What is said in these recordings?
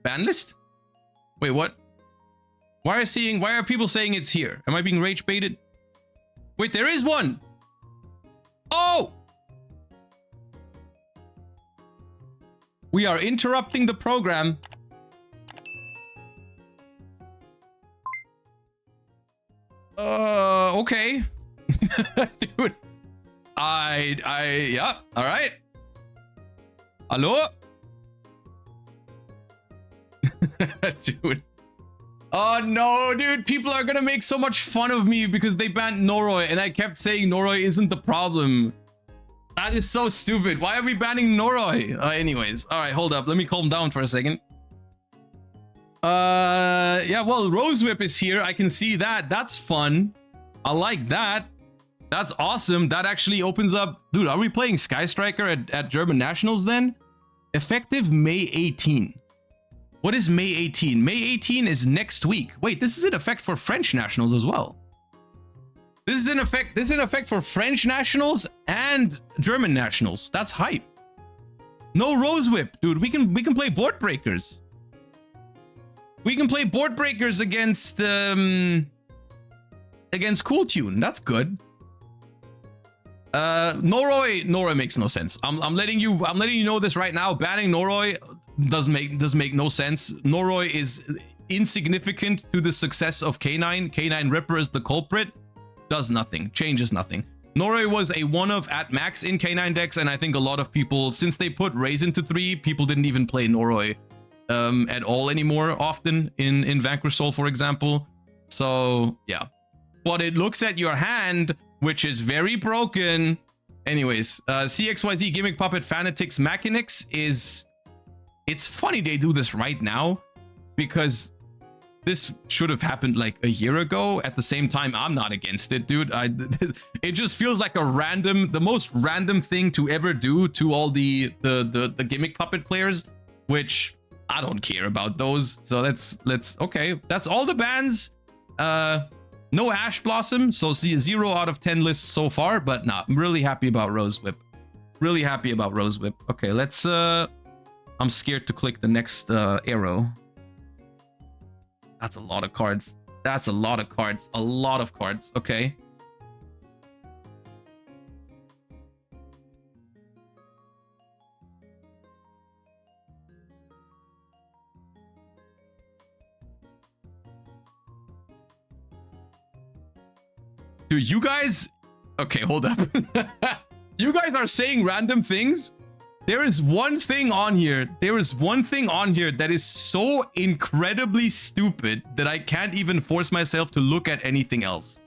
Banlist? Wait, what? Why are people saying it's here? Am I being rage baited? Wait, there is one. Oh! We are interrupting the program. Okay. Dude. Yeah, all right. Hello? Dude. Oh no, dude, people are gonna make so much fun of me because they banned Noroi and I kept saying Noroi isn't the problem. That is so stupid. Why are we banning Noroi? Anyways, all right, hold up. Let me calm down for a second. Yeah, well, Rose Whip is here. I can see that. That's fun. I like that. That's awesome. That actually opens up. Dude, are we playing Sky Striker at German Nationals then? Effective May 18. What is May 18? May 18 is next week. Wait, this is in effect for French Nationals as well. This is in effect for French Nationals and German Nationals. That's hype. No Rose Whip, dude. We can play board breakers. We can play board breakers against Cool Tune. That's good. Noroi makes no sense. I'm letting you know this right now. Banning Noroi does make no sense. Noroi is insignificant to the success of K9. K9 Ripper is the culprit. Does nothing. Changes nothing. Noroi was a one-of at max in K9 decks, and I think a lot of people, since they put Raisin to 3, people didn't even play Noroi at all anymore often in Vanquish Soul, for example. So yeah. But it looks at your hand, which is very broken. Anyways, CXYZ Gimmick Puppet Fanatics Mechanics is... It's funny they do this right now, because this should have happened like a year ago. At the same time, I'm not against it, dude. It just feels like the most random thing to ever do to all the Gimmick Puppet players, which I don't care about those. So let's okay. That's all the bans. No Ash Blossom, so see 0 out of 10 lists so far, but nah, I'm really happy about Rose Whip. Really happy about Rose Whip. Okay, let's I'm scared to click the next arrow. That's a lot of cards. That's a lot of cards. A lot of cards. Okay. Dude, you guys... Okay, hold up. You guys are saying random things? There is one thing on here. There is one thing on here that is so incredibly stupid that I can't even force myself to look at anything else.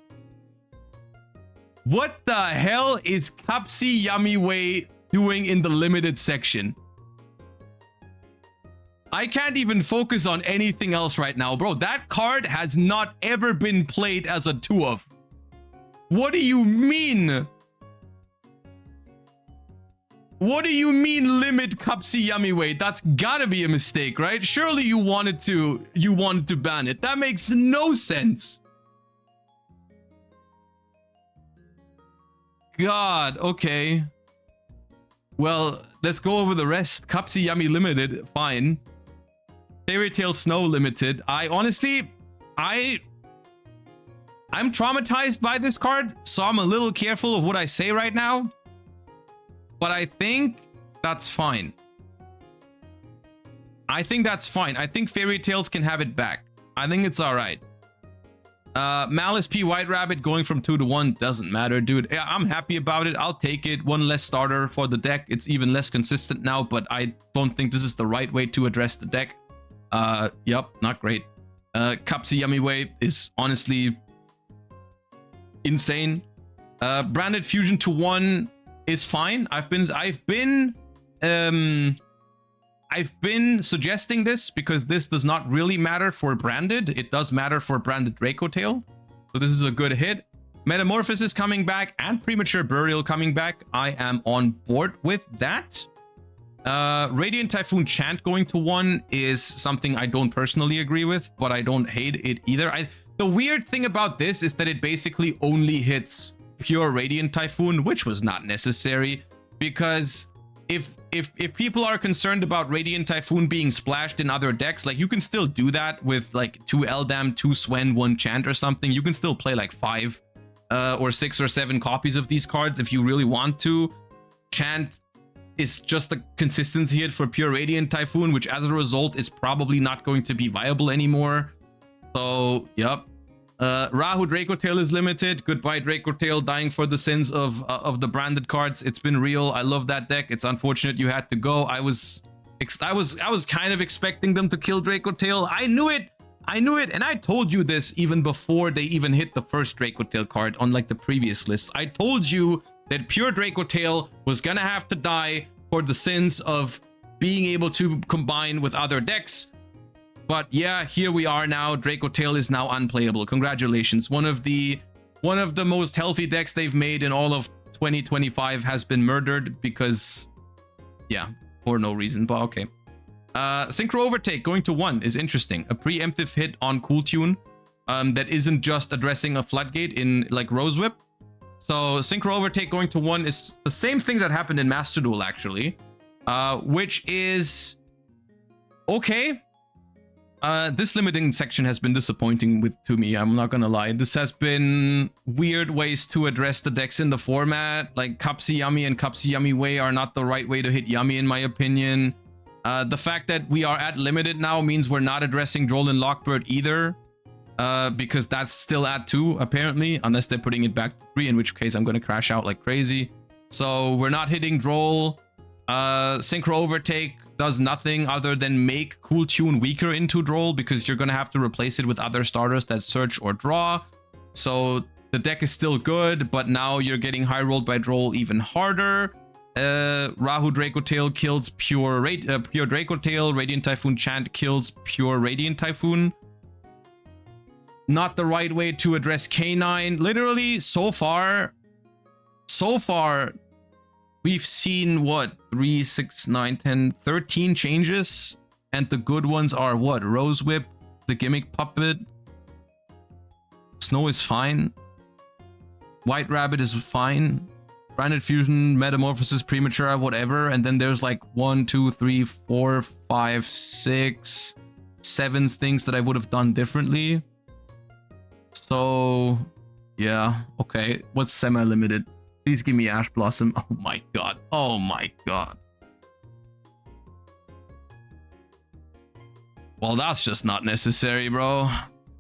What the hell is Kapsi Yamiway doing in the limited section? I can't even focus on anything else right now, bro. That card has not ever been played as a 2-of. What do you mean? What do you mean limit Kapsi Yamiway? That's gotta be a mistake, right? Surely you wanted to ban it. That makes no sense. God, okay. Well, let's go over the rest. Kapsi Yami limited, fine. Fairy Tail Snow limited. I'm traumatized by this card, so I'm a little careful of what I say right now. But I think that's fine. I think that's fine. I think Fairy Tales can have it back. I think it's all right. Malice P White Rabbit going from 2 to 1 doesn't matter, dude. Yeah, I'm happy about it. I'll take it. One less starter for the deck. It's even less consistent now, but I don't think this is the right way to address the deck. Yep, not great. Kapsi Yamiway is honestly insane. Branded Fusion to 1 is fine. I've been suggesting this because this does not really matter for branded. It does matter for branded Draco Tail. So this is a good hit. Metamorphosis coming back and Premature Burial coming back. I am on board with that. Radiant Typhoon Chant going to 1 is something I don't personally agree with, but I don't hate it either. The weird thing about this is that it basically only hits pure Radiant Typhoon, which was not necessary, because if people are concerned about Radiant Typhoon being splashed in other decks, like you can still do that with like 2 Eldam, 2 Swen, 1 Chant or something. You can still play like 5 or 6 or 7 copies of these cards if you really want to. Chant is just a consistency hit for pure Radiant Typhoon, which as a result is probably not going to be viable anymore. So, yep. Rahu Dracotail is limited. Goodbye Dracotail, dying for the sins of the branded cards. It's been real. I love that deck. It's unfortunate you had to go. I was kind of expecting them to kill Dracotail. I knew it, and I told you this even before they even hit the first Dracotail card on like the previous list. I told you that pure Dracotail was gonna have to die for the sins of being able to combine with other decks. But yeah, here we are now. Dracotail is now unplayable. Congratulations. One of the most healthy decks they've made in all of 2025 has been murdered because, yeah, for no reason, but okay. Synchro Overtake going to 1 is interesting. A preemptive hit on Cool Tune that isn't just addressing a floodgate in like Rose Whip. So Synchro Overtake going to 1 is the same thing that happened in Master Duel actually, which is okay. This limiting section has been disappointing to me, I'm not gonna lie. This has been weird ways to address the decks in the format. Like Cupsy Yummy and Cupsy Yummy Way are not the right way to hit Yummy in my opinion. The fact that we are at limited now means we're not addressing Droll and Lockbird either. Because that's still at 2 apparently, unless they're putting it back to 3, in which case I'm gonna crash out like crazy. So we're not hitting Droll. Synchro Overtake does nothing other than make Cool Tune weaker into Droll because you're gonna have to replace it with other starters that search or draw. So the deck is still good, but now you're getting high rolled by Droll even harder. Rahu Dracotail kills pure Dracotail. Radiant Typhoon Chant kills pure Radiant Typhoon. Not the right way to address K9. Literally, so far, we've seen what? 3, 6, 9, 10, 13 changes. And the good ones are what? Rose Whip, the Gimmick Puppet. Snow is fine. White Rabbit is fine. Branded Fusion, Metamorphosis, Premature, whatever. And then there's like 1, 2, 3, 4, 5, 6, 7 things that I would have done differently. So, yeah, okay. What's semi-limited? Please give me Ash Blossom. Oh my god. Oh my god. Well, that's just not necessary, bro.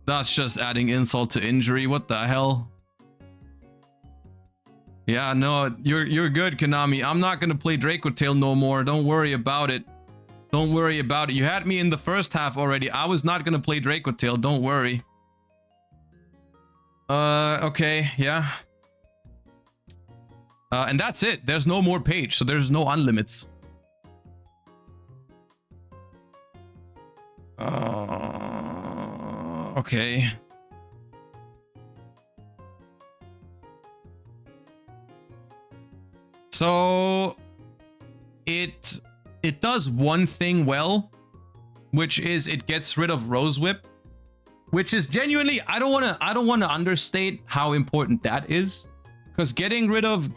That's just adding insult to injury. What the hell? Yeah, no, you're good, Konami. I'm not gonna play Dracotail no more. Don't worry about it. Don't worry about it. You had me in the first half already. I was not gonna play Dracotail. Don't worry. Okay, yeah. And that's it. There's no more page, so there's no unlimits. Okay. So it does one thing well, which is it gets rid of Rose Whip, which is genuinely, I don't want to understate how important that is, because getting rid of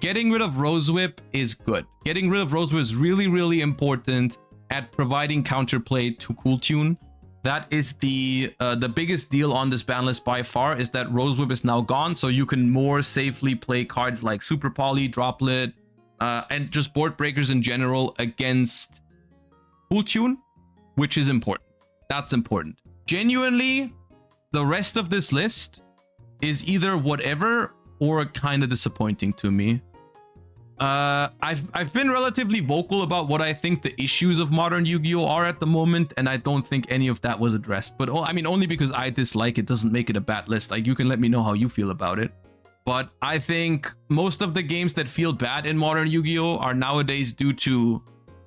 Rose Whip is good. Getting rid of Rose Whip is really, really important at providing counterplay to Cool Tune. That is the biggest deal on this ban list by far, is that Rose Whip is now gone, so you can more safely play cards like Super Poly, Droplet, and just board breakers in general against Cool Tune, which is important. That's important. Genuinely, the rest of this list is either whatever or kind of disappointing to me. I've been relatively vocal about what I think the issues of modern Yu-Gi-Oh are at the moment, and I don't think any of that was addressed. But I mean, only because I dislike it doesn't make it a bad list. Like, you can let me know how you feel about it. But I think most of the games that feel bad in modern Yu-Gi-Oh are nowadays due to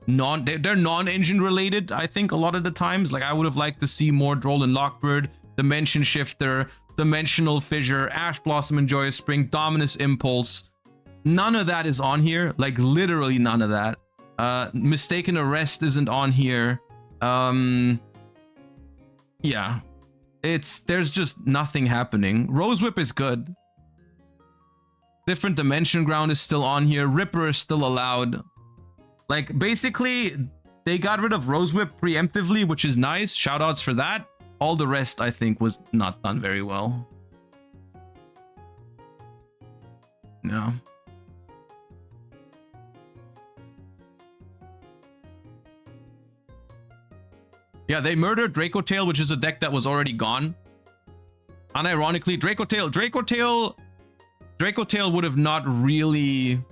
they're non-engine related. I think a lot of the times, like, I would have liked to see more Droll and Lockbird, Dimension Shifter, Dimensional Fissure, Ash Blossom and Joyous Spring, Dominus Impulse. None of that is on here. Like, literally none of that. Mistaken Arrest isn't on here. Yeah. There's just nothing happening. Rose Whip is good. Different Dimension Ground is still on here. Ripper is still allowed. Like, basically, they got rid of Rose Whip preemptively, which is nice. Shoutouts for that. All the rest, I think, was not done very well. No. Yeah, they murdered Draco Tail, which is a deck that was already gone. Unironically, Draco Tail would have not really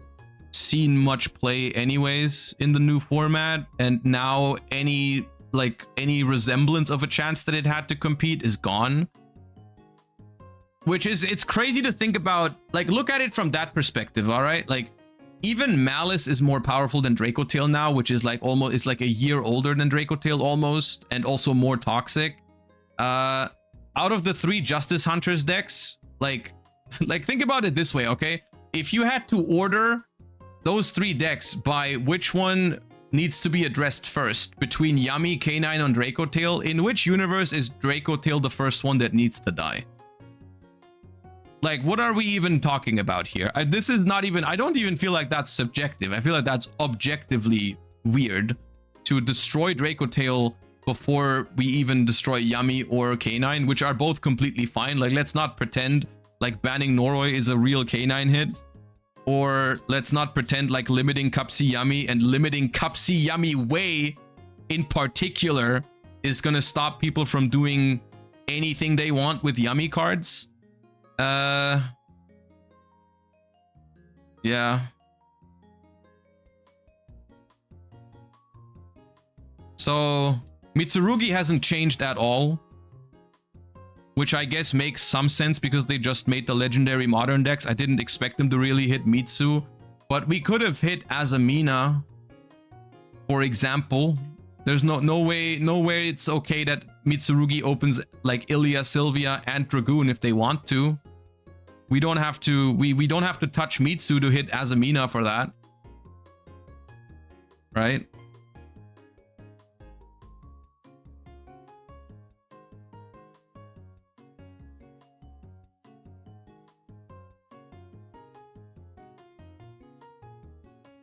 seen much play anyways in the new format, and now any resemblance of a chance that it had to compete is gone. Which is, it's crazy to think about, like, look at it from that perspective, all right? Like, even Malice is more powerful than Draco Tail now, which is like almost, is like a year older than Draco Tail almost, and also more toxic. Out of the 3 Justice Hunters decks, like think about it this way, okay? If you had to order those 3 decks by which one needs to be addressed first between Yummy, K9, and Draco Tail, in which universe is Draco Tail the first one that needs to die? Like, what are we even talking about here? This is not even, I don't even feel like that's subjective. I feel like that's objectively weird to destroy Draco Tail before we even destroy Yummy or K9, which are both completely fine. Like, let's not pretend like banning Noroi is a real K9 hit. Or let's not pretend like limiting Cupsy Yummy and limiting Cupsy Yummy Way in particular is gonna stop people from doing anything they want with Yummy cards. Yeah. So Mitsurugi hasn't changed at all, which I guess makes some sense because they just made the legendary modern decks. I didn't expect them to really hit Mitsu, but we could have hit Azamina, for example. There's no way it's okay that Mitsurugi opens like Ilya, Sylvia, and Dragoon if they want to. We don't have to we don't have to touch Mitsu to hit Azamina for that. Right?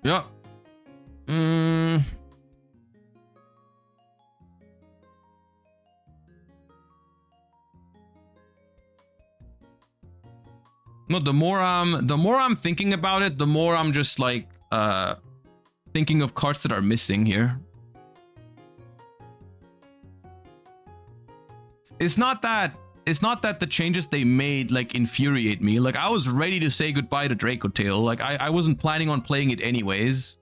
Yeah. No, the more I'm thinking about it, the more I'm just like thinking of cards that are missing here. It's not that the changes they made like infuriate me. Like, I was ready to say goodbye to Draco Tail. Like, I wasn't planning on playing it anyways.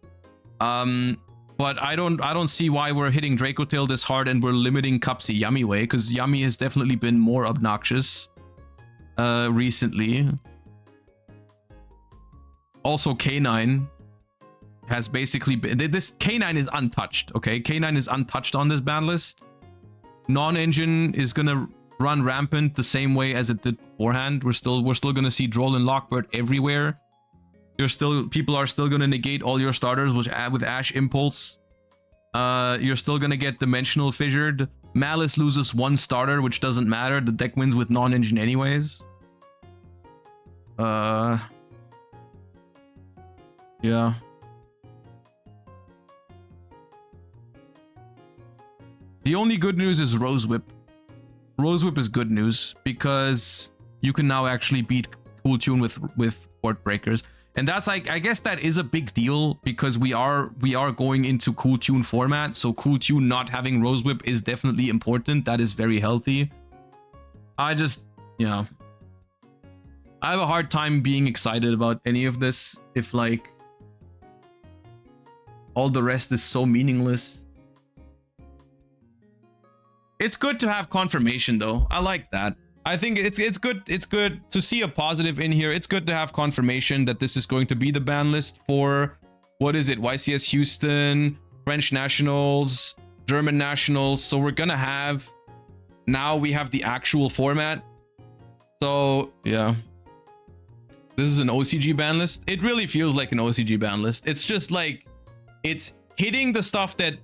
But I don't see why we're hitting Draco Tail this hard and we're limiting Cupsy Yummy Way, because Yummy has definitely been more obnoxious recently. Also, K9 has basically been, this K9 is untouched, okay? K9 is untouched on this ban list. Non-engine is gonna run rampant the same way as it did beforehand. We're still gonna see Droll and Lockbird everywhere. People are still gonna negate all your starters with Ash Impulse. You're still gonna get Dimensional Fissured. Malice loses 1 starter, which doesn't matter. The deck wins with non-engine anyways. Yeah. The only good news is Rose Whip. Rose Whip is good news because you can now actually beat Cool Tune with Court Breakers. And that's like, I guess that is a big deal because we are going into Cool Tune format. So Cool Tune not having Rose Whip is definitely important. That is very healthy. Yeah. I have a hard time being excited about any of this if like all the rest is so meaningless. It's good to have confirmation though. I like that. I think it's good to see a positive in here. It's good to have confirmation that this is going to be the ban list for, what is it, YCS Houston, French Nationals, German Nationals. So we're gonna have, now we have the actual format. So yeah, this is an OCG ban list. It really feels like an OCG ban list. It's just like, it's hitting the stuff that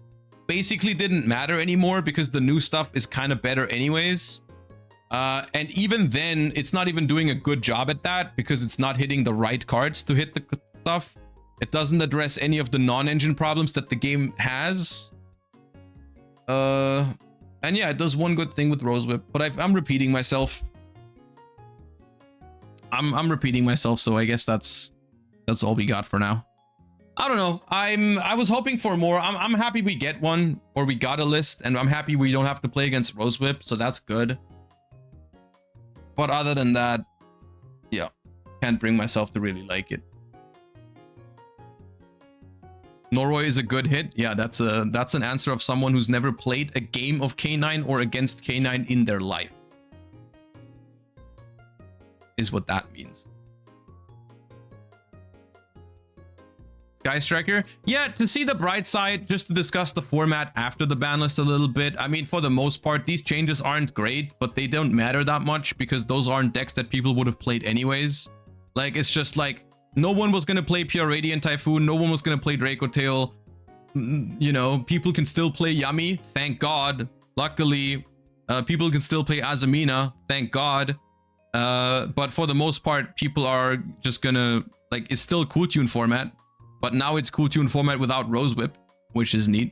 basically didn't matter anymore because the new stuff is kind of better anyways. And even then, it's not even doing a good job at that because it's not hitting the right cards to hit the stuff. It doesn't address any of the non-engine problems that the game has. And yeah, it does one good thing with Rose Whip, but I'm repeating myself. I'm repeating myself, so I guess that's all we got for now. I don't know. I was hoping for more. I'm happy we get one, or we got a list, and I'm happy we don't have to play against Rose Whip, so that's good. But other than that, yeah, can't bring myself to really like it. Noroi is a good hit. Yeah, that's an answer of someone who's never played a game of K9 or against K9 in their life. Is what that means. Sky Striker, yeah, to see the bright side, just to discuss the format after the ban list a little bit. I mean, for the most part, these changes aren't great, but they don't matter that much because those aren't decks that people would have played anyways. Like, it's just like, no one was going to play Pure Radiant Typhoon, no one was going to play Draco Tail. You know, people can still play Yummy, thank God. Luckily, people can still play Azamina, thank God. But for the most part, people are just gonna, like, it's still Cool Tune format, but now it's Cool Tune format without Rose Whip, which is neat.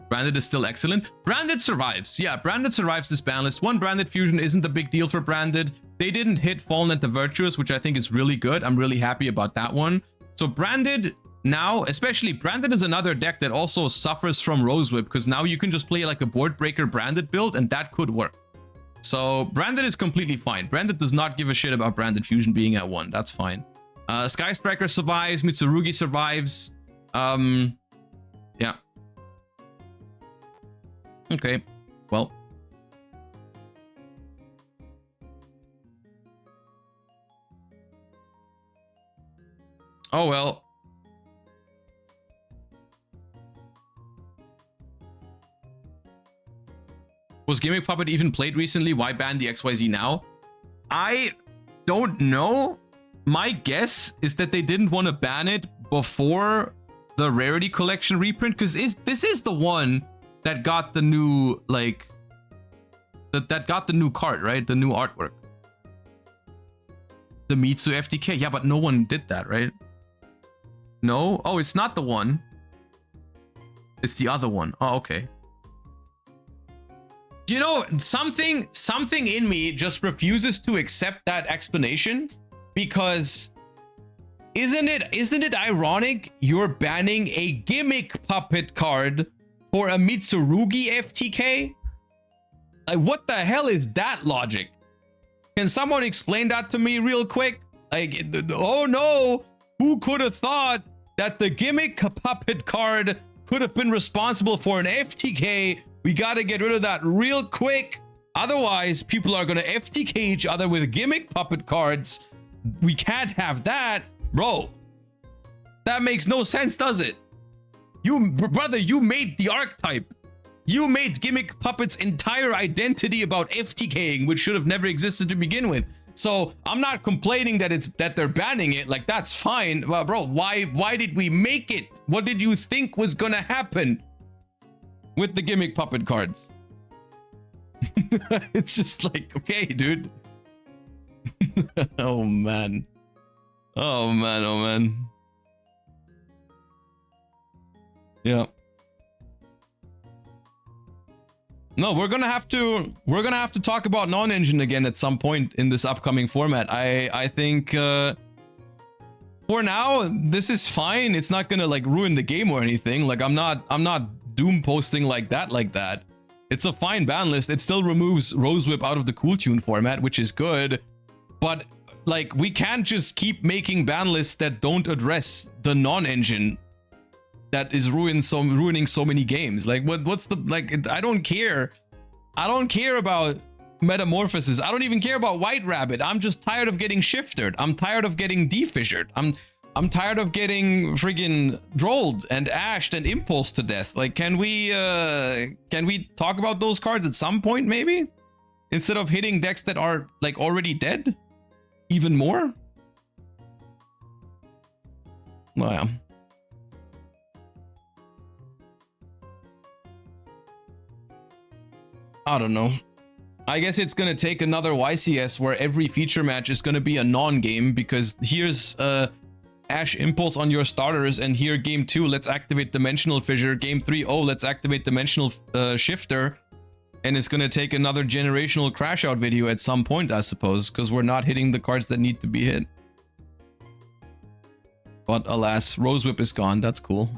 Branded is still excellent. Branded survives. Yeah, Branded survives this ban list. One Branded fusion isn't a big deal for Branded. They didn't hit Fallen at the Virtuous, which I think is really good. I'm really happy about that one. So Branded now, especially Branded is another deck that also suffers from Rose Whip, because now you can just play like a board breaker Branded build, and that could work. So Branded is completely fine. Branded does not give a shit about Branded fusion being at 1. That's fine. Sky Striker survives. Mitsurugi survives. Yeah. Okay, well. Oh, well. Was Gimmick Puppet even played recently? Why ban the XYZ now? I don't know. My guess is that they didn't want to ban it before the Rarity Collection reprint, because this is the one that got the new, like, that got the new card, right? The new artwork. The Mitsu FTK. Yeah, but no one did that, right? No? Oh, it's not the one. It's the other one. Oh, okay. You know, something in me just refuses to accept that explanation, because isn't it ironic you're banning a Gimmick Puppet card for a Mitsurugi FTK? Like, what the hell is that logic? Can someone explain that to me real quick? Like, oh no, who could have thought that the Gimmick Puppet card could have been responsible for an FTK? We gotta get rid of that real quick. Otherwise, people are gonna FTK each other with Gimmick Puppet cards. We can't have that. Bro, that makes no sense, does it? Brother, you made the archetype. You made Gimmick Puppet's entire identity about FTKing, which should have never existed to begin with. So I'm not complaining that they're banning it. Like, that's fine. Well, bro, why did we make it? What did you think was gonna happen with the Gimmick Puppet cards? It's just like, okay, dude. Oh man. Oh man, oh man. Yeah. No, we're gonna have to talk about non-engine again at some point in this upcoming format. I think for now this is fine. It's not gonna like ruin the game or anything. Like, I'm not doom posting like that. It's a fine ban list. It still removes Rose Whip out of the Cool Tune format, which is good. But like, we can't just keep making ban lists that don't address the non-engine that is ruining so many games. Like, what's the, like, I don't care about Metamorphosis. I don't even care about White Rabbit. I'm just tired of getting shifted. I'm tired of getting defissured. I'm tired of getting friggin' drolled and ashed and impulsed to death. Like, can we talk about those cards at some point, maybe, instead of hitting decks that are like already dead even more? Well, yeah. I don't know. I guess it's gonna take another YCS where every feature match is gonna be a non-game, because here's Ash Impulse on your starters, and here game 2, let's activate Dimensional Fissure. Game 3, oh, let's activate Dimensional Shifter. And it's gonna take another generational crash out video at some point, I suppose, because we're not hitting the cards that need to be hit. But alas, Rose Whip is gone. That's cool.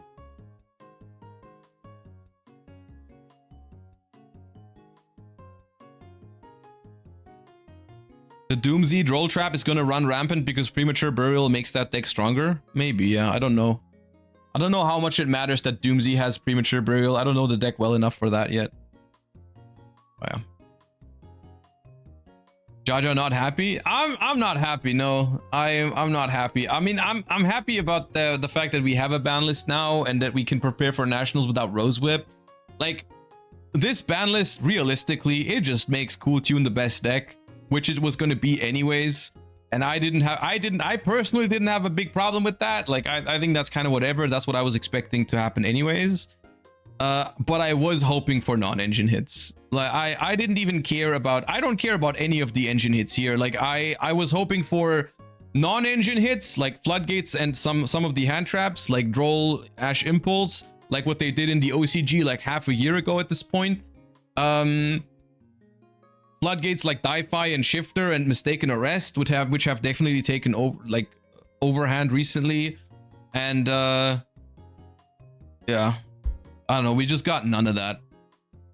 The Doomsy Droll Trap is gonna run rampant because Premature Burial makes that deck stronger? Maybe, yeah, I don't know. I don't know how much it matters that Doomsy has Premature Burial. I don't know the deck well enough for that yet. Oh, yeah. Jaja not happy? I'm not happy. No, I'm not happy. I mean, I'm happy about the fact that we have a ban list now and that we can prepare for nationals without Rose Whip. Like, this ban list, realistically, it just makes Cool Tune the best deck, which it was going to be anyways. And I personally didn't have a big problem with that. Like, I think that's kind of whatever. That's what I was expecting to happen anyways. But I was hoping for non-engine hits. Like, I didn't even care about, I don't care about any of the engine hits here. Like, I was hoping for non-engine hits, like Floodgates and some of the hand traps, like Droll, Ash Impulse, like what they did in the OCG like half a year ago at this point. Floodgates like Di-Fi and Shifter and Mistaken Arrest which have definitely taken over, like, overhand recently. And yeah, I don't know, we just got none of that.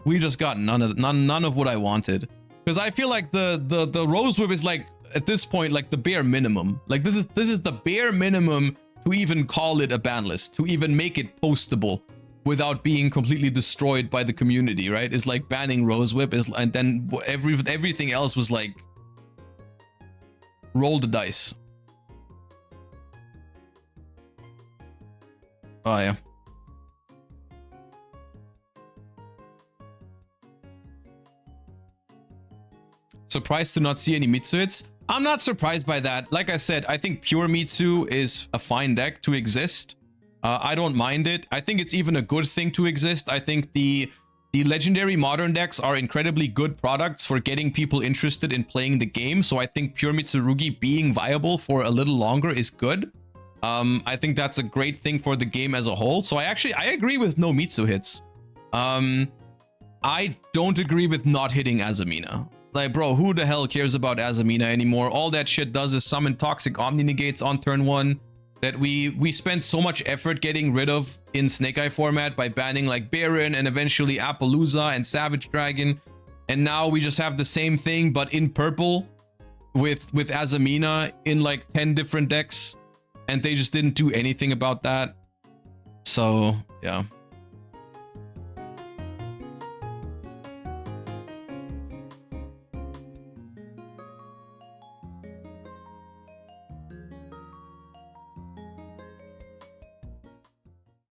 We just got none of what I wanted. Because I feel like the Rose Whip is, like, at this point, like, the bare minimum. Like, this is the bare minimum to even call it a ban list, to even make it postable without being completely destroyed by the community, right? Is like banning Rose Whip, is, and then everything else was like, roll the dice. Oh yeah. Surprised to not see any Mitsu hits? I'm not surprised by that. Like I said, I think pure Mitsu is a fine deck to exist. I don't mind it. I think it's even a good thing to exist. I think the legendary modern decks are incredibly good products for getting people interested in playing the game. So I think pure Mitsurugi being viable for a little longer is good. I think that's a great thing for the game as a whole. So I agree with no Mitsu hits. I don't agree with not hitting Azamina. Like, bro, who the hell cares about Azamina anymore? All that shit does is summon toxic Omni Negates on turn 1 that we spent so much effort getting rid of in Snake Eye format by banning like Baron and eventually Appaloosa and Savage Dragon. And now we just have the same thing, but in purple with Azamina in like 10 different decks. And they just didn't do anything about that. So, yeah.